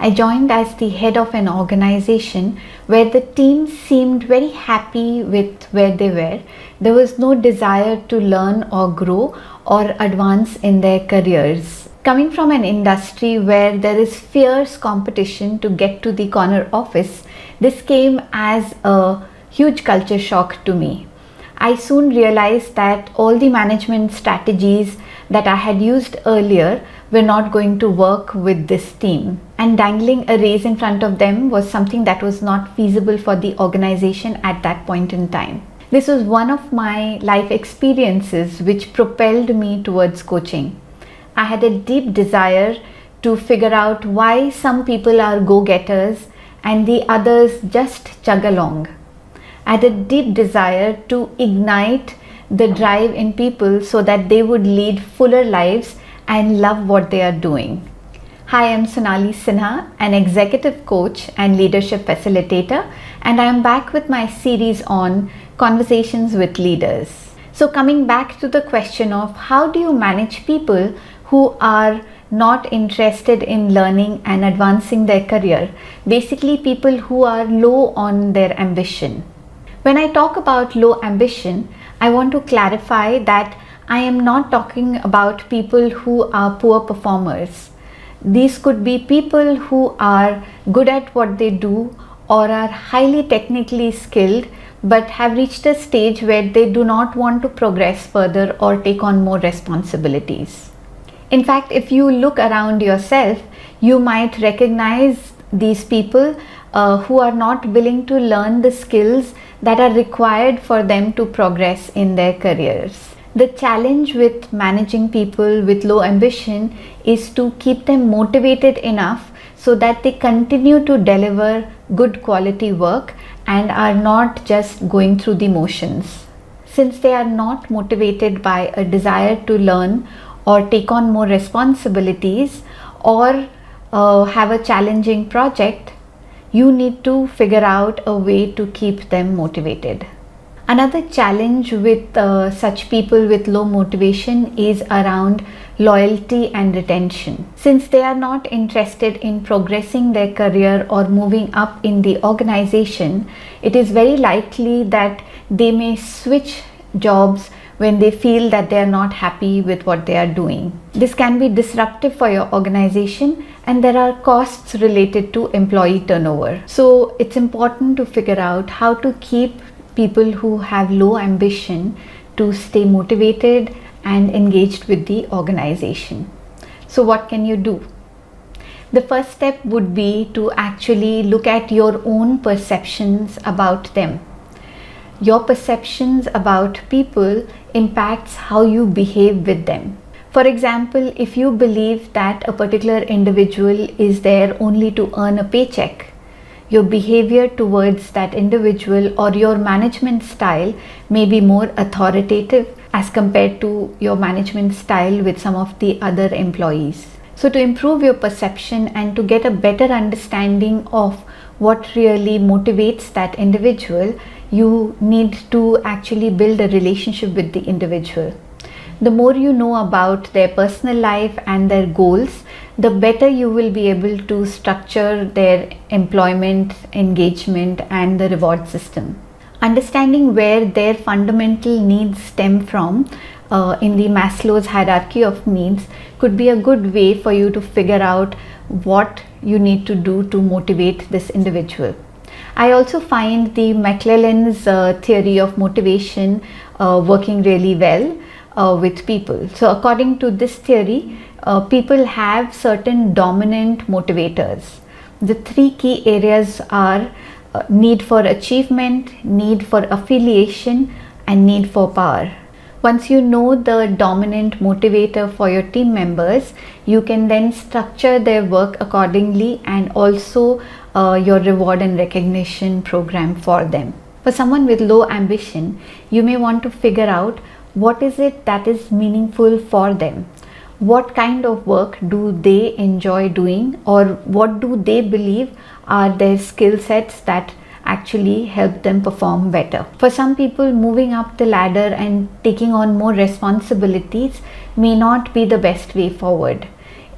I joined as the head of an organization where the team seemed very happy with where they were. There was no desire to learn or grow or advance in their careers. Coming from an industry where there is fierce competition to get to the corner office, this came as a huge culture shock to me. I soon realized that all the management strategies that I had used earlier were not going to work with this team. And dangling a raise in front of them was something that was not feasible for the organization at that point in time. This was one of my life experiences which propelled me towards coaching. I had a deep desire to figure out why some people are go-getters and the others just chug along. I had a deep desire to ignite the drive in people so that they would lead fuller lives and love what they are doing. Hi, I'm Sonali Sinha, an executive coach and leadership facilitator, and I am back with my series on conversations with leaders. So coming back to the question of how do you manage people who are not interested in learning and advancing their career, basically people who are low on their ambition. When I talk about low ambition, I want to clarify that I am not talking about people who are poor performers. These could be people who are good at what they do or are highly technically skilled but have reached a stage where they do not want to progress further or take on more responsibilities. In fact, if you look around yourself, you might recognize these people who are not willing to learn the skills that are required for them to progress in their careers. The challenge with managing people with low ambition is to keep them motivated enough so that they continue to deliver good quality work and are not just going through the motions. Since they are not motivated by a desire to learn or take on more responsibilities or have a challenging project, you need to figure out a way to keep them motivated. Another challenge with such people with low motivation is around loyalty and retention. Since they are not interested in progressing their career or moving up in the organization, it is very likely that they may switch jobs when they feel that they are not happy with what they are doing. This can be disruptive for your organization, and there are costs related to employee turnover. So it's important to figure out how to keep people who have low ambition to stay motivated and engaged with the organization. So what can you do? The first step would be to actually look at your own perceptions about them. Your perceptions about people impacts how you behave with them. For example, if you believe that a particular individual is there only to earn a paycheck, your behavior towards that individual or your management style may be more authoritative as compared to your management style with some of the other employees. So to improve your perception and to get a better understanding of what really motivates that individual, you need to actually build a relationship with the individual. The more you know about their personal life and their goals, the better you will be able to structure their employment, engagement, and the reward system. Understanding where their fundamental needs stem from in the Maslow's hierarchy of needs could be a good way for you to figure out what you need to do to motivate this individual. I also find the McClellan's theory of motivation working really well with people. So according to this theory, people have certain dominant motivators. The three key areas are need for achievement, need for affiliation, and need for power. Once you know the dominant motivator for your team members, you can then structure their work accordingly and also your reward and recognition program for them. For someone with low ambition, you may want to figure out what is it that is meaningful for them. What kind of work do they enjoy doing, or what do they believe are their skill sets that actually help them perform better. For some people, moving up the ladder and taking on more responsibilities may not be the best way forward.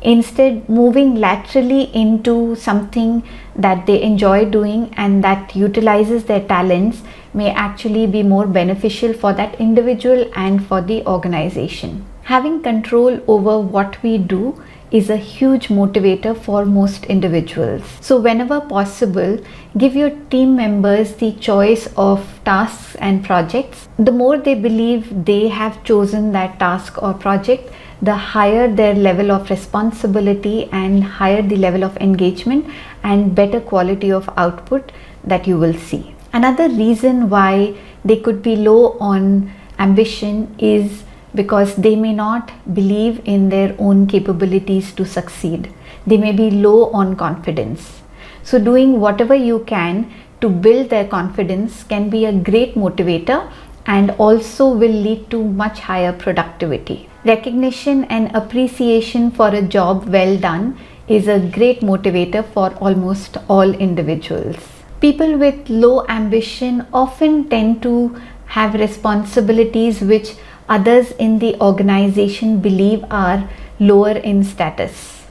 instead moving laterally into something that they enjoy doing and that utilizes their talents may actually be more beneficial for that individual and for the organization. Having control over what we do is a huge motivator for most individuals. So whenever possible, give your team members the choice of tasks and projects. The more they believe they have chosen that task or project, the higher their level of responsibility and higher the level of engagement and better quality of output that you will see. Another reason why they could be low on ambition is because they may not believe in their own capabilities to succeed. They may be low on confidence. So doing whatever you can to build their confidence can be a great motivator and also will lead to much higher productivity. Recognition and appreciation for a job well done is a great motivator for almost all individuals. People with low ambition often tend to have responsibilities which others in the organization believe are lower in status.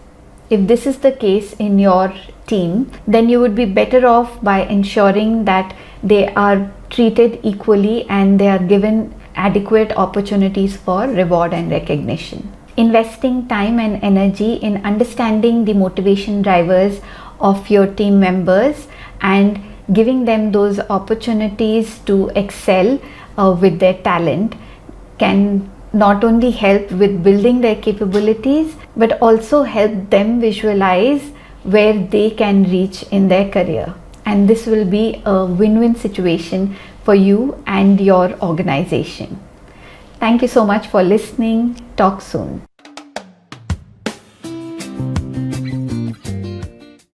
If this is the case in your team, then you would be better off by ensuring that they are treated equally and they are given adequate opportunities for reward and recognition. Investing time and energy in understanding the motivation drivers of your team members and giving them those opportunities to excel with their talent can not only help with building their capabilities but also help them visualize where they can reach in their career. And this will be a win-win situation for you and your organization. Thank you so much for listening. Talk soon.